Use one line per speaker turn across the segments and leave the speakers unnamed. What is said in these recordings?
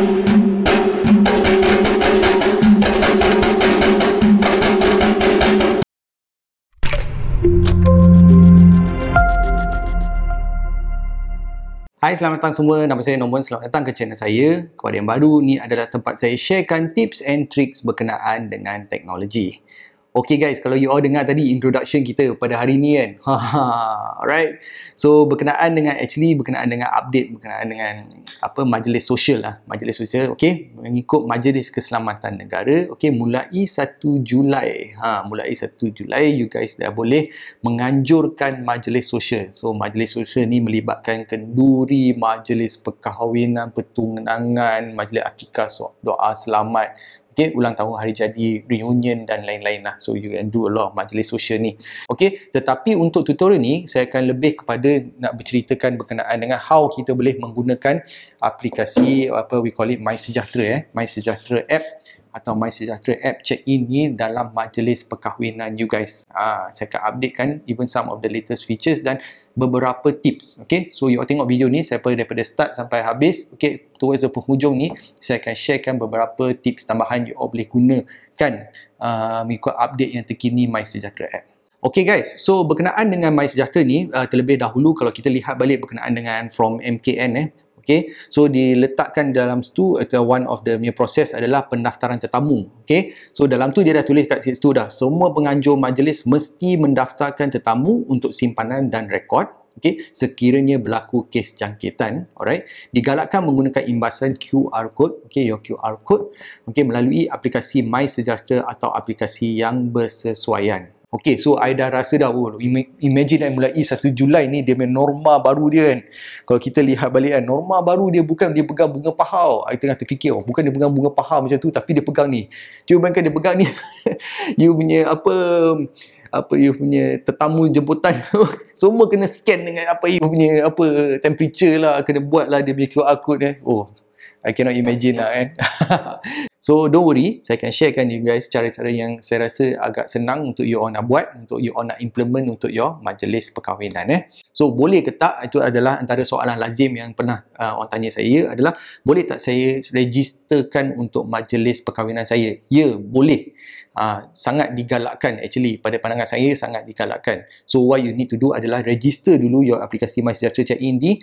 Hai, selamat datang semua. Nama saya Norman. Selamat datang ke channel saya. Kepada yang baru, ni adalah tempat saya sharekan tips and tricks berkenaan dengan teknologi. Okay guys, kalau you all dengar tadi introduction kita pada hari ni kan. Alright. So berkenaan dengan update berkenaan dengan majlis sosial lah. Majlis sosial, okay, mengikut Majlis Keselamatan Negara, okay, mulai 1 Julai. Mulai 1 Julai you guys dah boleh menganjurkan majlis sosial. So majlis sosial ni melibatkan kenduri, majlis perkahwinan, pertunangan, majlis akikah, doa selamat, okay, ulang tahun, hari jadi, reunion dan lain-lain lah. So you can do a lot of majlis sosial ni. Okay, tetapi untuk tutorial ni saya akan lebih kepada nak berceritakan berkenaan dengan how kita boleh menggunakan aplikasi we call it MySejahtera, MySejahtera app atau MySejahtera app check-in ni dalam majlis perkahwinan you guys. Saya akan updatekan even some of the latest features dan beberapa tips. Okay, so you all tengok video ni saya daripada start sampai habis. Okay, towards the penghujung ni saya akan sharekan beberapa tips tambahan you all boleh gunakan mengikut update yang terkini MySejahtera app. Okay guys, so berkenaan dengan MySejahtera ni, terlebih dahulu kalau kita lihat balik berkenaan dengan from MKN okay, so diletakkan dalam situ atau one of the proses adalah pendaftaran tetamu. Okay, so dalam tu dia dah tulis kat situ dah, semua penganjur majlis mesti mendaftarkan tetamu untuk simpanan dan rekod. Okay, sekiranya berlaku kes jangkitan, alright, digalakkan menggunakan imbasan QR code, okay, your QR code, okay, melalui aplikasi MySejahtera atau aplikasi yang bersesuaian. Okay, so I dah rasa dah, imagine mulai 1 Julai ni dia punya norma baru dia kan. Kalau kita lihat balik kan, norma baru dia bukan dia pegang bunga pahau. I tengah terfikir, bukan dia pegang bunga pahau macam tu, tapi dia pegang ni. Cuba bayangkan dia pegang ni. You punya you punya tetamu jemputan semua kena scan dengan you punya temperature lah, kena buat lah dia punya QR code I cannot imagine lah kan. So don't worry, saya akan sharekan you guys cara-cara yang saya rasa agak senang untuk you all nak buat, untuk you all nak implement untuk your majlis perkahwinan. So boleh ke tak, itu adalah antara soalan lazim yang pernah orang tanya saya adalah, boleh tak saya registerkan untuk majlis perkahwinan saya? Ya, boleh. Sangat digalakkan actually, pada pandangan saya sangat digalakkan. So what you need to do adalah register dulu your aplikasi MySejahtera check-in di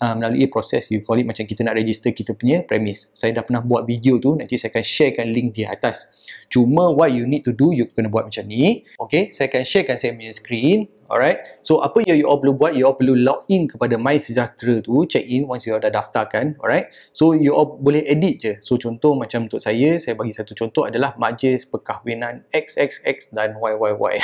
melalui proses you call it macam kita nak register kita punya premise. Saya dah pernah buat video tu, nanti saya akan sharekan link di atas. Cuma what you need to do, you kena buat macam ni. Okay, saya akan sharekan saya punya screen. Alright, so apa yang you all perlu buat, you all perlu log in kepada MySejahtera tu, check in once you all dah daftarkan. Alright, so you all boleh edit je. So contoh macam untuk saya bagi satu contoh adalah majlis perkahwinan XXX dan YYY.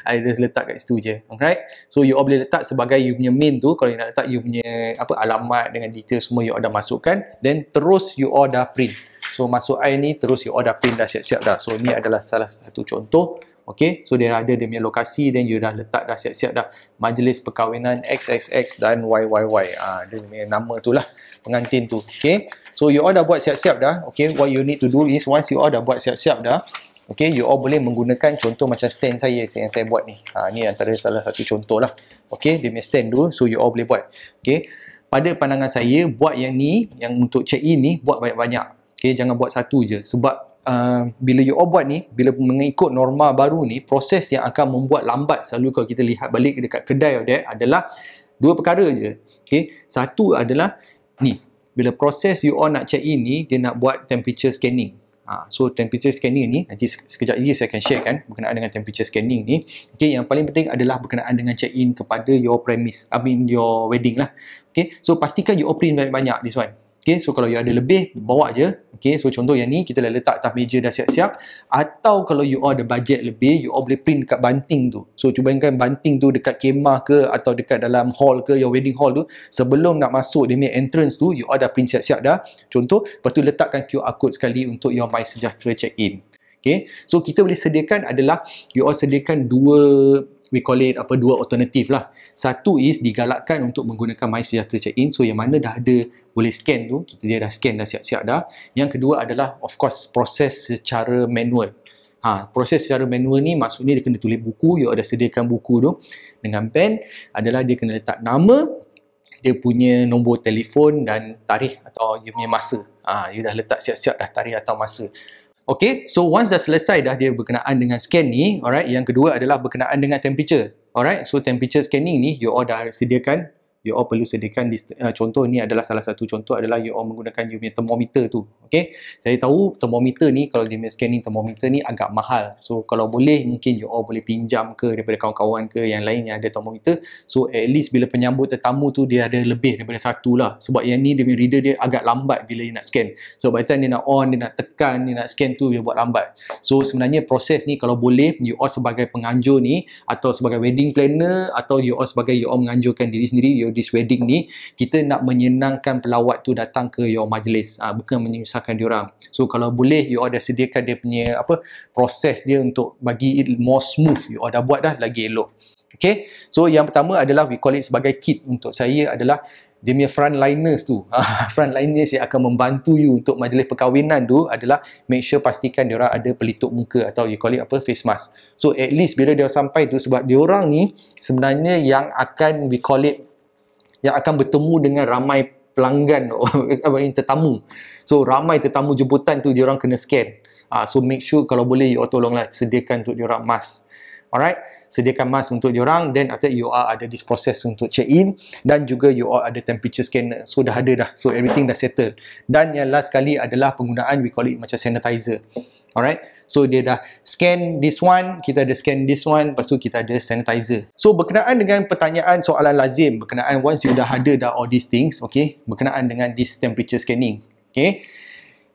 I just letak kat situ je. Alright, so you all boleh letak sebagai you punya main tu. Kalau you nak letak you punya alamat dengan detail semua you all dah masukkan, then terus you all dah print. So masuk I ni terus you all dah print dah siap-siap dah. So ni adalah salah satu contoh. Okay, so dia ada dia punya lokasi dan you dah letak dah siap-siap dah majlis perkahwinan XXX dan YYY. Dia punya nama tu lah, pengantin tu. Okay, so you all dah buat siap-siap dah. Okay, what you need to do is once you all dah buat siap-siap dah, okay, you all boleh menggunakan contoh macam stand saya yang saya buat ni. Ni antara salah satu contoh lah. Okay, dia punya stand tu, so you all boleh buat. Okay, pada pandangan saya buat yang ni, yang untuk check-in ni, buat banyak-banyak. Okay, jangan buat satu je, sebab bila you all buat ni, bila mengikut norma baru ni, proses yang akan membuat lambat selalu kalau kita lihat balik dekat kedai adalah dua perkara je. Okay, satu adalah ni, bila proses you all nak check in ni, dia nak buat temperature scanning. So temperature scanning ni nanti sekejap lagi saya akan share kan berkenaan dengan temperature scanning ni. Okay, yang paling penting adalah berkenaan dengan check in kepada your premise, your wedding lah. Okay, so pastikan you all print banyak-banyak this one. Okay, so kalau you ada lebih, bawa je. Okay, so contoh yang ni, kita dah letak atas meja dah siap-siap. Atau kalau you all ada budget lebih, you all boleh print dekat banting tu. So, cuba bayangkan banting tu dekat kemah ke, atau dekat dalam hall ke, your wedding hall tu. Sebelum nak masuk dia punya entrance tu, you all dah print siap-siap dah. Contoh, lepas tu letakkan QR code sekali untuk your MySejahtera check-in. Okay, so kita boleh sediakan adalah, you all sediakan dua alternatif lah. Satu is digalakkan untuk menggunakan MySejahtera check-in, so yang mana dah ada boleh scan tu, dia dah scan dah siap-siap dah. Yang kedua adalah of course proses secara manual. Proses secara manual ni maksudnya dia kena tulis buku, you ada sediakan buku tu dengan pen, adalah dia kena letak nama, dia punya nombor telefon dan tarikh atau dia punya masa. You dah letak siap-siap dah tarikh atau masa. Okay, so once dah selesai dah dia berkenaan dengan scan ni, alright, yang kedua adalah berkenaan dengan temperature. Alright, so temperature scanning ni you all dah sediakan, you all perlu sediakan contoh ni adalah salah satu contoh adalah you all menggunakan you punya thermometer tu. Okay, saya tahu thermometer ni kalau dia punya scanning thermometer ni agak mahal. So kalau boleh mungkin you all boleh pinjam ke daripada kawan-kawan ke yang lain yang ada thermometer. So at least bila penyambut tetamu tu dia ada lebih daripada satu lah. Sebab yang ni dia punya reader dia agak lambat bila dia nak scan. So by the time dia nak on, dia nak tekan, dia nak scan tu dia buat lambat. So sebenarnya proses ni kalau boleh you all sebagai penganjur ni atau sebagai wedding planner atau you all sebagai you all menganjurkan diri sendiri, this wedding ni kita nak menyenangkan pelawat tu datang ke your majlis, bukan menyusahkan diorang. So kalau boleh you all dah sediakan dia punya proses dia untuk bagi it more smooth, you all dah buat dah lagi elok. Okay, so yang pertama adalah we call it sebagai kit. Untuk saya adalah dia punya frontliners tu. Frontliners yang akan membantu you untuk majlis perkahwinan tu adalah make sure pastikan diorang ada pelitup muka atau you call it face mask. So at least bila dia sampai tu, sebab diorang ni sebenarnya yang akan we call it yang akan bertemu dengan ramai pelanggan tetamu. So ramai tetamu jemputan tu diorang kena scan. So make sure kalau boleh you all tolonglah sediakan untuk diorang mask. Alright, sediakan mask untuk diorang, then after you all ada this process untuk check in dan juga you all ada temperature scanner. So dah ada dah. So everything dah settle. Dan yang last sekali adalah penggunaan we call it macam sanitizer. Alright, so dia dah scan this one, kita ada scan this one, lepas tu kita ada sanitizer. So berkenaan dengan pertanyaan soalan lazim, berkenaan once you dah ada dah all these things, okay, berkenaan dengan this temperature scanning, okay,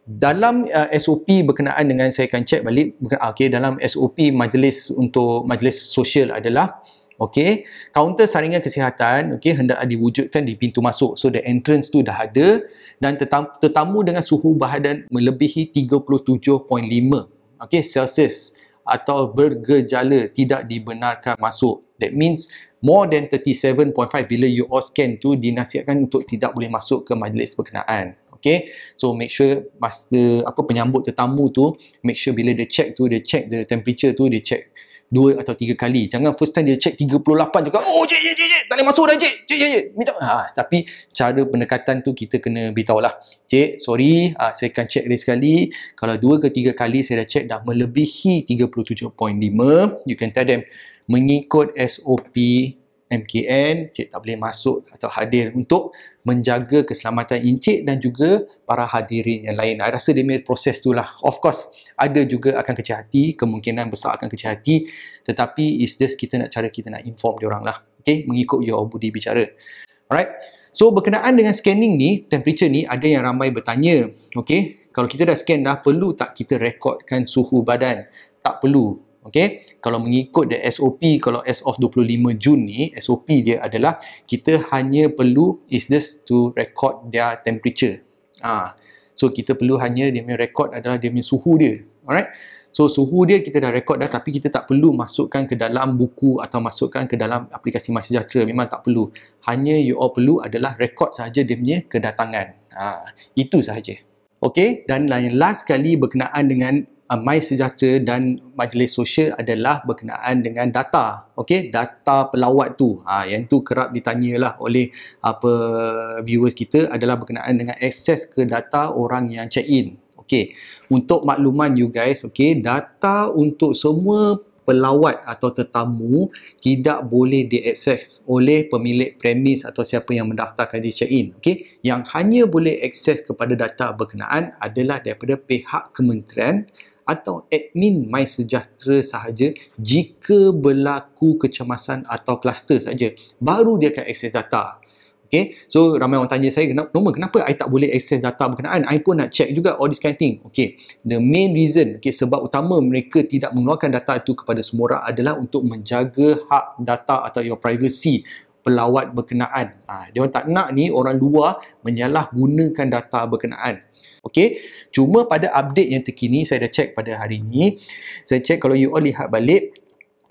dalam SOP berkenaan dengan, saya akan check balik, okay, dalam SOP majlis untuk majlis sosial adalah, okay, kaunter saringan kesihatan, okay, hendak diwujudkan di pintu masuk. So the entrance tu dah ada dan tetamu dengan suhu badan melebihi 37.5 okay, Celsius atau bergejala tidak dibenarkan masuk. That means more than 37.5 bila you all scan tu dinasihatkan untuk tidak boleh masuk ke majlis berkenaan. Okay, so make sure masa penyambut tetamu tu, make sure bila dia check tu, dia check the temperature tu, dia check 2 atau 3 kali. Jangan first time dia check 38 juga. Oh, cik, tak boleh masuk dah, cik. Minta. Tapi cara pendekatan tu kita kena beritahu lah. Cik, sorry, saya akan check lagi sekali. Kalau 2 ke 3 kali saya dah check dah melebihi 37.5, you can tell them mengikut SOP MKN, cik tak boleh masuk atau hadir untuk menjaga keselamatan encik dan juga para hadirin yang lain. I rasa dia punya proses tu lah. Of course, ada juga akan kecil hati, kemungkinan besar akan kecil hati, tetapi it's just kita nak inform diorang lah. Okay, mengikut your budi bicara. Alright, so berkenaan dengan scanning ni, temperature ni, ada yang ramai bertanya, okay, kalau kita dah scan dah, perlu tak kita rekodkan suhu badan? Tak perlu. Okay, kalau mengikut the SOP, kalau as of 25 Jun ni, SOP dia adalah kita hanya perlu is just to record their temperature. So kita perlu hanya dia punya record adalah dia punya suhu dia. Alright, so suhu dia kita dah record dah, tapi kita tak perlu masukkan ke dalam buku atau masukkan ke dalam aplikasi MySejahtera. Memang tak perlu. Hanya you all perlu adalah record sahaja dia punya kedatangan. Itu sahaja. Okay, dan yang last sekali berkenaan dengan MySejahtera dan majlis sosial adalah berkenaan dengan data. Okey, data pelawat tu. Yang tu kerap ditanyalah oleh viewers kita adalah berkenaan dengan akses ke data orang yang check in. Okey, untuk makluman you guys, okey, data untuk semua pelawat atau tetamu tidak boleh diakses oleh pemilik premis atau siapa yang mendaftarkan di check-in. Okay? Yang hanya boleh akses kepada data berkenaan adalah daripada pihak kementerian atau admin MySejahtera sahaja jika berlaku kecemasan atau kluster saja. Baru dia akan akses data. Okay, so ramai orang tanya saya, kenapa I tak boleh akses data berkenaan? I pun nak check juga all this kind of thing. Okay, the main reason, okay, sebab utama mereka tidak mengeluarkan data itu kepada semua orang adalah untuk menjaga hak data atau your privacy pelawat berkenaan. Dia orang tak nak ni orang luar menyalahgunakan data berkenaan. Okay, cuma pada update yang terkini, saya dah check pada hari ini. Saya check kalau you all lihat balik,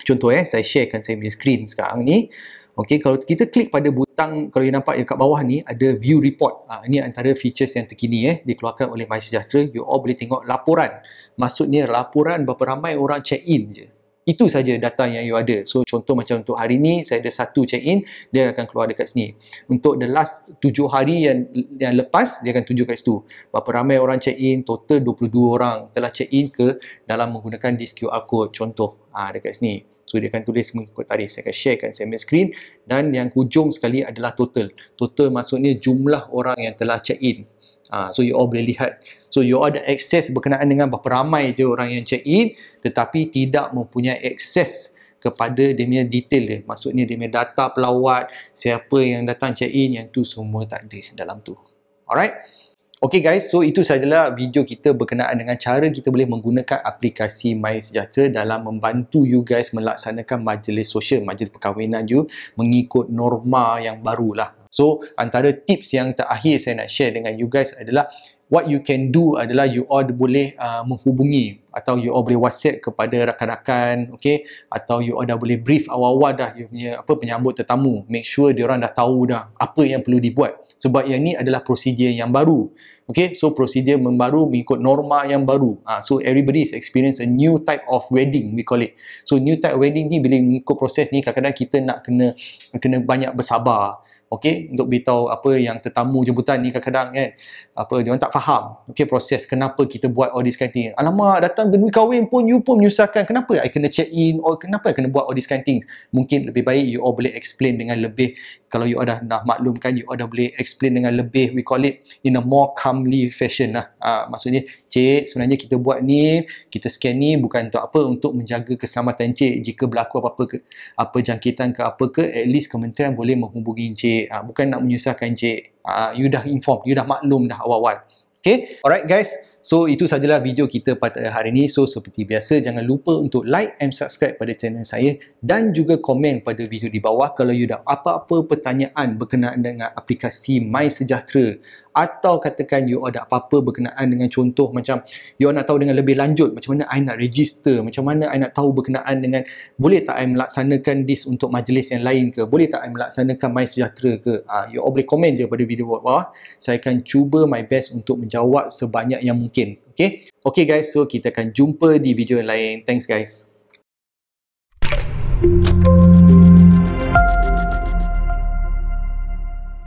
contoh saya sharekan saya punya screen sekarang ni. Okay, kalau kita klik pada butang, kalau you nampak yang kat bawah ni ada view report. Ini antara features yang terkini dikeluarkan oleh MySejahtera. You all boleh tengok laporan. Maksudnya laporan berapa ramai orang check in je. Itu saja data yang you ada. So contoh macam untuk hari ni saya ada 1 check-in, dia akan keluar dekat sini. Untuk the last 7 hari yang lepas, dia akan tunjuk kat situ. Berapa ramai orang check-in, total 22 orang telah check-in ke dalam menggunakan this QR code. Contoh dekat sini. So dia akan tulis mengikut tarikh. Saya akan share kat share screen, dan yang hujung sekali adalah total. Total maksudnya jumlah orang yang telah check-in. So you all boleh lihat. So you all ada akses berkenaan dengan berapa ramai je orang yang check in, tetapi tidak mempunyai akses kepada dia punya detail dia. Maksudnya dia punya data pelawat, siapa yang datang check in, yang tu semua tak ada dalam tu. Alright? Okay guys, so itu sahajalah video kita berkenaan dengan cara kita boleh menggunakan aplikasi MySejahtera dalam membantu you guys melaksanakan majlis sosial, majlis perkahwinan you mengikut norma yang barulah. So antara tips yang terakhir saya nak share dengan you guys adalah what you can do adalah you all boleh menghubungi atau you all boleh WhatsApp kepada rakan-rakan, okay? Atau you all dah boleh brief awal-awal dah you punya penyambut tetamu. Make sure diorang dah tahu dah apa yang perlu dibuat. Sebab yang ni adalah prosedur yang baru. Okay, so prosedur baru mengikut norma yang baru. So everybody is experience a new type of wedding, we call it. So new type of wedding ni bila mengikut proses ni, kadang-kadang kita nak kena banyak bersabar. Okay, untuk beritahu apa yang tetamu jemputan ni kadang-kadang kan, apa dia orang tak faham. Okay, proses kenapa kita buat all this kind of thing. Alamak, datang kedui kahwin pun you pun menyusahkan. Kenapa I kena check in, or kenapa I kena buat all this kind of things? Mungkin lebih baik you all boleh explain dengan lebih, kalau you all dah maklumkan, you all dah boleh explain dengan lebih, we call it in a more calmly fashion lah. Maksudnya, cik, sebenarnya kita buat ni, kita scan ni bukan untuk apa, untuk menjaga keselamatan cik. Jika berlaku apa jangkitan ke apa ke, at least kementerian boleh menghubungi cik. Bukan nak menyusahkan cik. You dah inform, you dah maklum dah awal-awal. Okay, alright guys. So itu sajalah video kita pada hari ini. So seperti biasa, jangan lupa untuk like and subscribe pada channel saya, dan juga komen pada video di bawah kalau you dah apa-apa pertanyaan berkenaan dengan aplikasi MySejahtera, atau katakan you ada apa-apa berkenaan dengan contoh macam you nak tahu dengan lebih lanjut macam mana I nak register, macam mana I nak tahu berkenaan dengan boleh tak I melaksanakan this untuk majlis yang lain ke, boleh tak I melaksanakan MySejahtera ke, you all boleh komen je pada video bawah. Saya akan cuba my best untuk menjawab sebanyak yang mungkin. Okay guys, so kita akan jumpa di video yang lain. Thanks guys.